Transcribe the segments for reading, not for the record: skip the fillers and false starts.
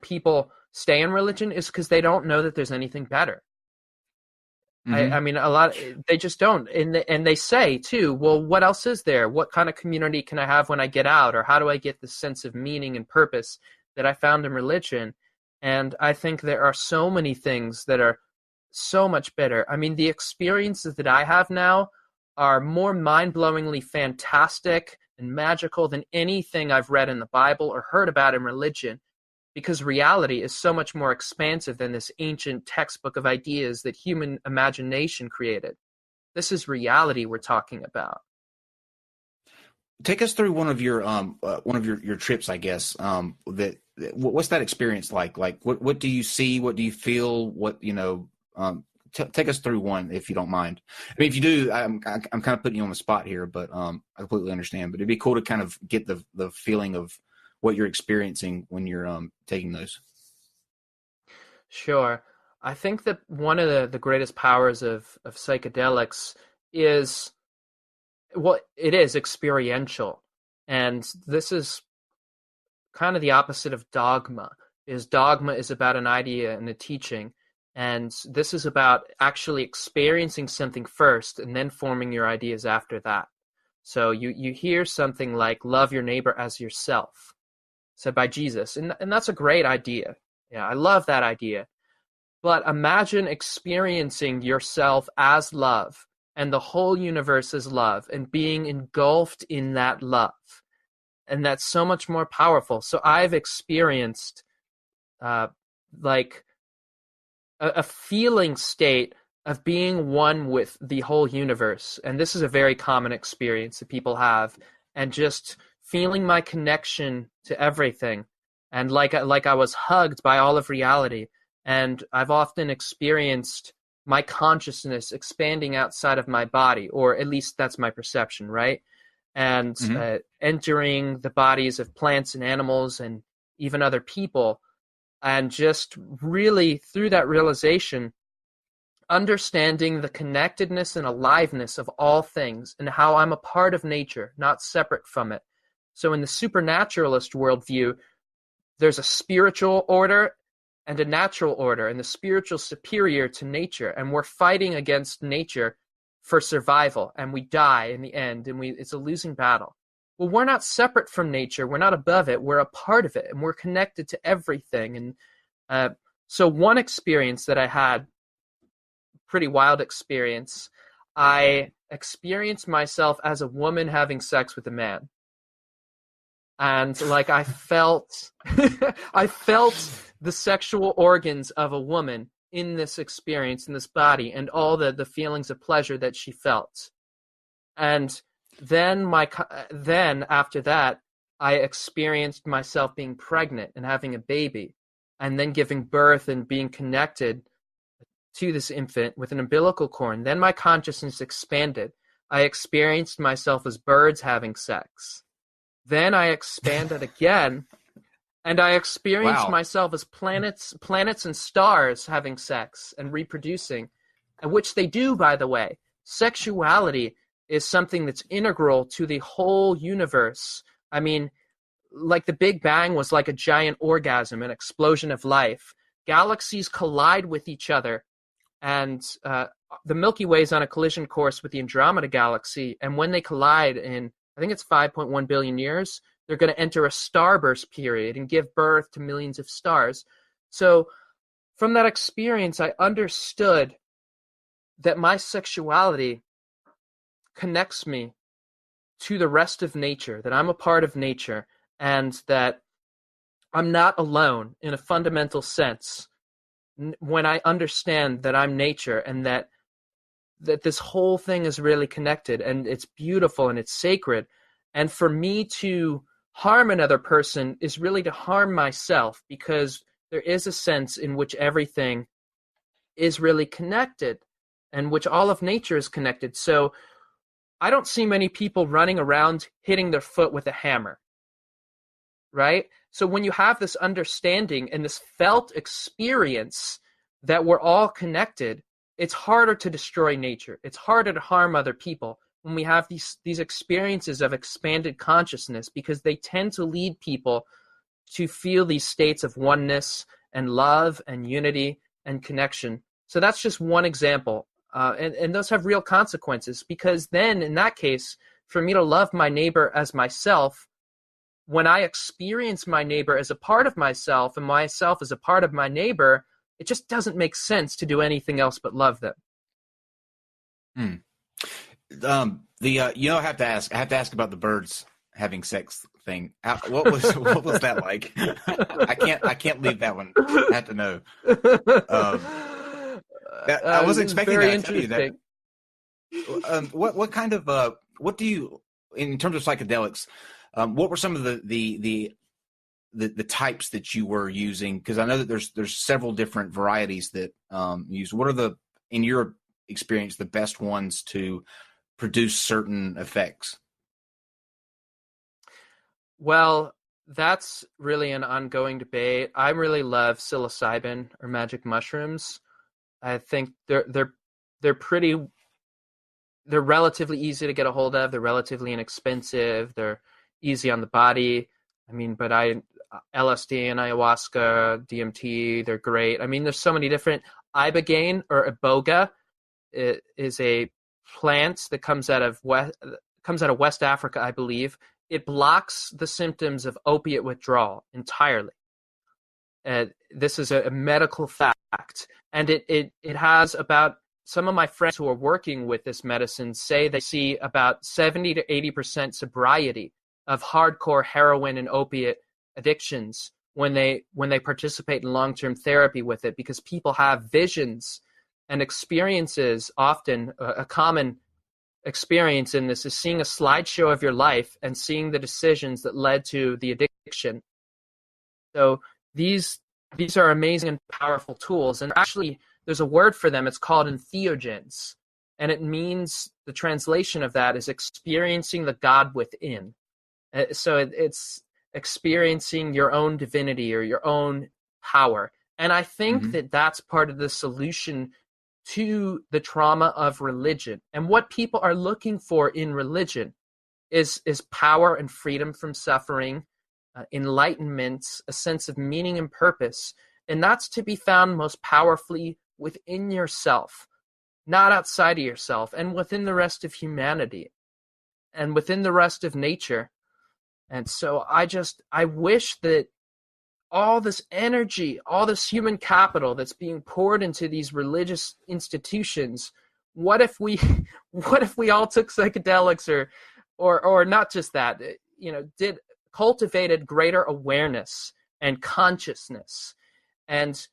people stay in religion is because they don't know that there's anything better. Mm-hmm. I mean, they just don't. And they say, too, well, what else is there? What kind of community can I have when I get out? Or how do I get the sense of meaning and purpose that I found in religion? And I think there are so many things that are so much better. I mean, the experiences that I have now are more mind-blowingly fantastic and magical than anything I've read in the Bible or heard about in religion, because reality is so much more expansive than this ancient textbook of ideas that human imagination created. This is reality we're talking about. Take us through one of your trips, I guess. What's that experience like? Like, what do you see? What do you feel? What, take us through one, if you don't mind. I mean, if you do, I'm kind of putting you on the spot here, but I completely understand. But it'd be cool to kind of get the feeling of what you're experiencing when you're taking those. Sure. I think that one of the greatest powers of psychedelics is, well, it is experiential. And this is kind of the opposite of dogma. Dogma is about an idea and a teaching. And this is about actually experiencing something first and then forming your ideas after that. So you hear something like, love your neighbor as yourself, said by Jesus. And that's a great idea. Yeah, I love that idea. But imagine experiencing yourself as love and the whole universe as love and being engulfed in that love. And that's so much more powerful. So I've experienced like a feeling state of being one with the whole universe. And this is a very common experience that people have. And just feeling my connection to everything, and like I was hugged by all of reality. And I've often experienced my consciousness expanding outside of my body, or at least that's my perception, right? And entering the bodies of plants and animals and even other people, and just really through that realization, understanding the connectedness and aliveness of all things and how I'm a part of nature, not separate from it. So in the supernaturalist worldview, there's a spiritual order and a natural order, and the spiritual superior to nature, and we're fighting against nature for survival, and we die in the end, and it's a losing battle. Well, we're not separate from nature. We're not above it. We're a part of it, and we're connected to everything. And so one experience that I had, pretty wild experience, I experienced myself as a woman having sex with a man. And like I felt I felt the sexual organs of a woman in this experience, in this body, and all the feelings of pleasure that she felt. And then after that, I experienced myself being pregnant and having a baby, and then giving birth and being connected to this infant with an umbilical cord. And then my consciousness expanded. I experienced myself as birds having sex. Then I expanded again, and I experienced myself as planets and stars having sex and reproducing, which they do, by the way. Sexuality is something that's integral to the whole universe. I mean, like the Big Bang was like a giant orgasm, an explosion of life. Galaxies collide with each other, and the Milky Way is on a collision course with the Andromeda Galaxy, and when they collide in, I think it's 5.1 billion years, they're going to enter a starburst period and give birth to millions of stars. So from that experience, I understood that my sexuality connects me to the rest of nature, that I'm a part of nature, and that I'm not alone in a fundamental sense when I understand that I'm nature, and that this whole thing is really connected, and it's beautiful and it's sacred. And for me to harm another person is really to harm myself, because there is a sense in which everything is really connected, and which all of nature is connected. So I don't see many people running around hitting their foot with a hammer, right? So when you have this understanding and this felt experience that we're all connected, it's harder to destroy nature. It's harder to harm other people when we have these experiences of expanded consciousness, because they tend to lead people to feel these states of oneness and love and unity and connection. So that's just one example. And those have real consequences, because then in that case, for me to love my neighbor as myself, when I experience my neighbor as a part of myself and myself as a part of my neighbor, it just doesn't make sense to do anything else but love them. I have to ask about the birds having sex thing. What was that like? I can't leave that one. I have to know. I wasn't expecting very that. Interesting. What kind of what do you, in terms of psychedelics, what were some of the types that you were using? Because I know that there's several different varieties that use. What are in your experience, the best ones to produce certain effects? Well, that's really an ongoing debate. I really love psilocybin or magic mushrooms. I think they're relatively easy to get a hold of. They're relatively inexpensive. They're easy on the body. I mean, but LSD and ayahuasca, DMT, they're great. I mean, there's so many different. Ibogaine or iboga is a plant that comes out of West Africa, I believe. It blocks the symptoms of opiate withdrawal entirely. This is a medical fact, and it has about, some of my friends who are working with this medicine say they see about 70 to 80% sobriety of hardcore heroin and opiate addictions when they participate in long-term therapy with it, because people have visions and experiences. Often a common experience in this is seeing a slideshow of your life and seeing the decisions that led to the addiction. So these are amazing and powerful tools, and actually there's a word for them. It's called entheogens, and it means, the translation of that is experiencing the God within. So it's experiencing your own divinity or your own power. And I think that that's part of the solution to the trauma of religion. And what people are looking for in religion is power and freedom from suffering, enlightenment, a sense of meaning and purpose. And that's to be found most powerfully within yourself, not outside of yourself, and within the rest of humanity and within the rest of nature. And so I wish that all this energy, all this human capital that's being poured into these religious institutions, what if we all took psychedelics or not just that, cultivated greater awareness and consciousness and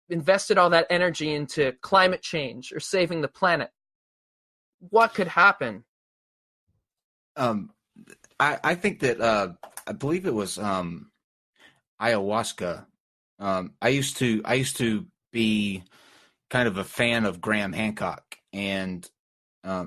invested all that energy into climate change or saving the planet? What could happen? I think that I believe it was ayahuasca. I used to be kind of a fan of Graham Hancock and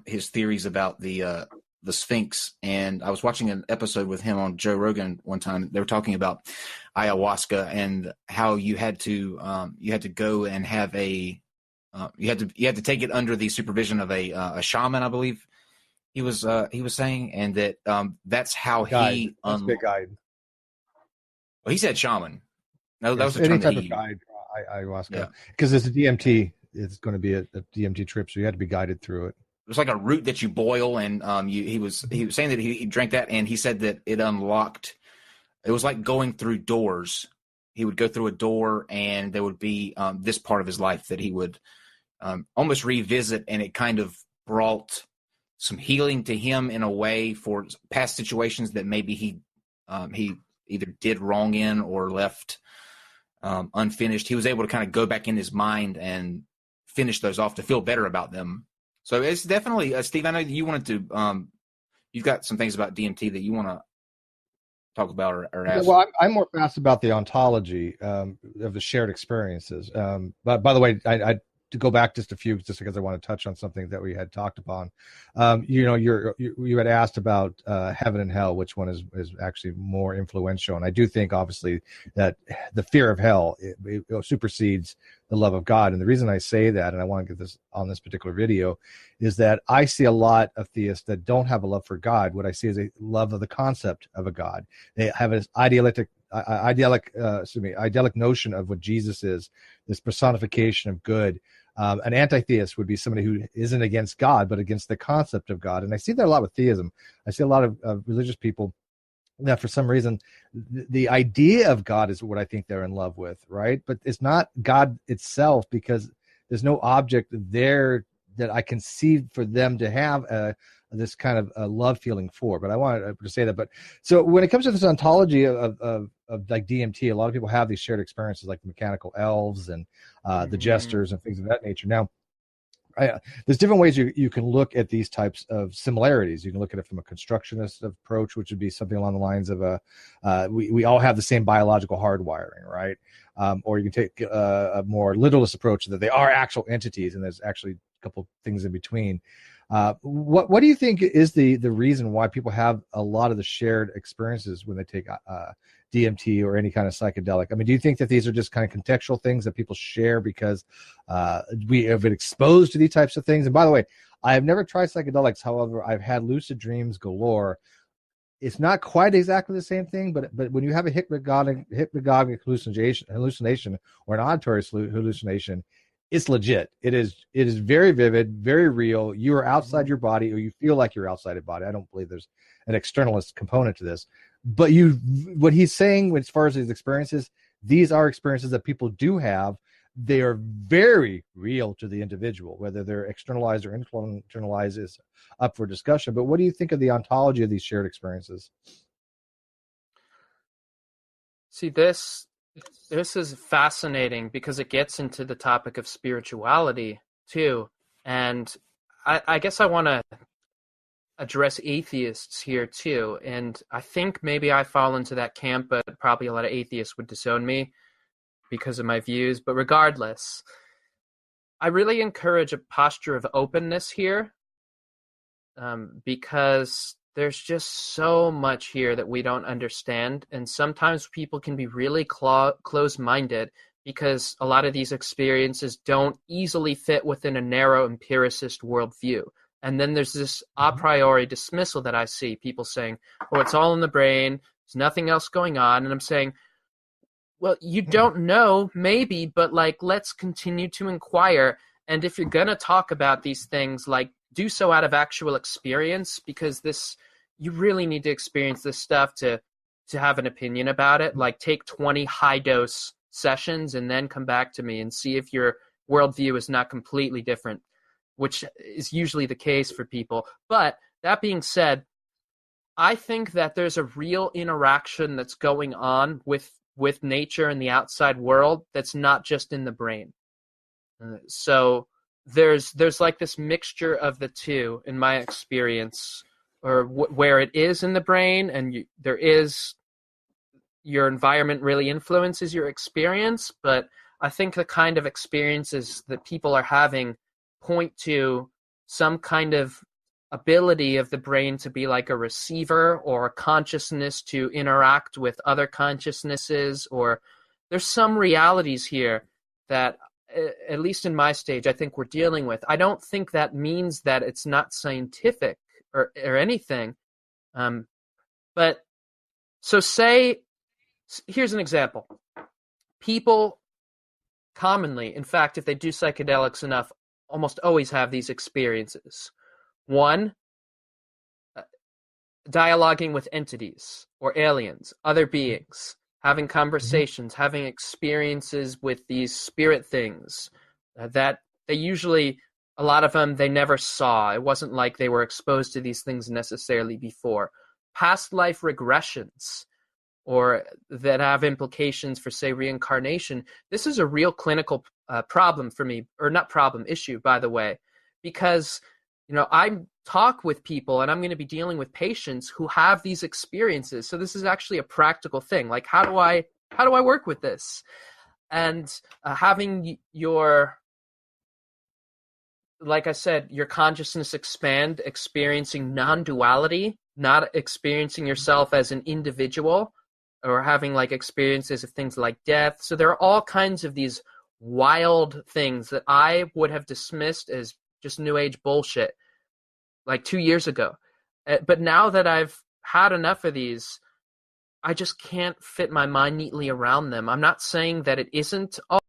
his theories about the Sphinx. And I was watching an episode with him on Joe Rogan one time. They were talking about ayahuasca and how you had to go and have you had to take it under the supervision of a shaman, I believe he was saying, and that that's how he big guide. Well, he said shaman. No, yes, that was the any term type that of guide ayahuasca, because it's a DMT. It's going to be a DMT trip, so you had to be guided through it. It was like a root that you boil, and he was saying that he drank that, and he said that it unlocked. It was like going through doors. He would go through a door, and there would be this part of his life that he would almost revisit, and it kind of brought some healing to him in a way for past situations that maybe he either did wrong in or left unfinished. He was able to kind of go back in his mind and finish those off to feel better about them. So it's definitely, Steve, I know you wanted to, you've got some things about DMT that you want to talk about or ask. Well, I'm more fast about the ontology of the shared experiences. But by the way, I to go back just because I want to touch on something that we had talked upon. You had asked about heaven and hell, which one is actually more influential. And I do think, obviously, that the fear of hell it supersedes the love of God. And the reason I say that, and I want to get this on this particular video, is that I see a lot of theists that don't have a love for God. What I see is a love of the concept of a God. They have an idealistic idyllic notion of what Jesus is, this personification of good. An anti-theist would be somebody who isn't against God, but against the concept of God. And I see that a lot with theism. I see a lot of religious people that for some reason the idea of God is what I think they're in love with, right? But it's not God itself, because there's no object there that I can see for them to have this kind of a love feeling for. But I wanted to say that. But so when it comes to this ontology of like DMT, a lot of people have these shared experiences, like the mechanical elves and the jesters and things of that nature. Now, there's different ways you can look at these types of similarities. You can look at it from a constructionist approach, which would be something along the lines of we all have the same biological hardwiring, right? Or you can take a more literalist approach that they are actual entities, and there's actually a couple things in between. What do you think is the reason why people have a lot of the shared experiences when they take DMT or any kind of psychedelic? I mean, do you think that these are just kind of contextual things that people share because we have been exposed to these types of things? And by the way, I have never tried psychedelics. However, I've had lucid dreams galore. It's not quite exactly the same thing, but when you have a hypnagogic hallucination or an auditory hallucination, it's legit. It is very vivid, very real. You are outside your body, or you feel like you're outside your body. I don't believe there's an externalist component to this. But what he's saying as far as his experiences, these are experiences that people do have. They are very real to the individual. Whether they're externalized or internalized is up for discussion. But what do you think of the ontology of these shared experiences? See, this is fascinating because it gets into the topic of spirituality too. And I guess I want to address atheists here too. And I think maybe I fall into that camp, but probably a lot of atheists would disown me because of my views. But regardless, I really encourage a posture of openness here, because there's just so much here that we don't understand. And sometimes people can be really close-minded because a lot of these experiences don't easily fit within a narrow empiricist worldview. And then there's this a priori dismissal that I see, people saying, oh, it's all in the brain, there's nothing else going on. And I'm saying, well, you don't know, maybe, but like, let's continue to inquire. And if you're going to talk about these things, like, do so out of actual experience, because you really need to experience this stuff to have an opinion about it. Like, take 20 high dose sessions and then come back to me and see if your worldview is not completely different, which is usually the case for people. But that being said, I think that there's a real interaction that's going on with nature and the outside world that's not just in the brain. So there's like this mixture of the two in my experience, or where it is in the brain, and there is your environment really influences your experience. But I think the kind of experiences that people are having point to some kind of ability of the brain to be like a receiver, or a consciousness to interact with other consciousnesses, or there's some realities here that, at least in my stage, I think we're dealing with. I don't think that means that it's not scientific or anything. But so here's an example. People commonly, in fact, if they do psychedelics enough, almost always have these experiences. One, dialoguing with entities or aliens, other beings, having conversations, having experiences with these spirit things that they usually, a lot of them, they never saw. It wasn't like they were exposed to these things necessarily before. Past life regressions, or that have implications for, say, reincarnation. This is a real clinical problem for me, or not problem, issue, by the way, because I talk with people and I'm going to be dealing with patients who have these experiences. So this is actually a practical thing. Like, how do I work with this? And having like I said, your consciousness expand, experiencing non-duality, not experiencing yourself as an individual, or having like experiences of things like death. So there are all kinds of these wild things that I would have dismissed as just new age bullshit like 2 years ago. But now that I've had enough of these, I just can't fit my mind neatly around them. I'm not saying that it isn't all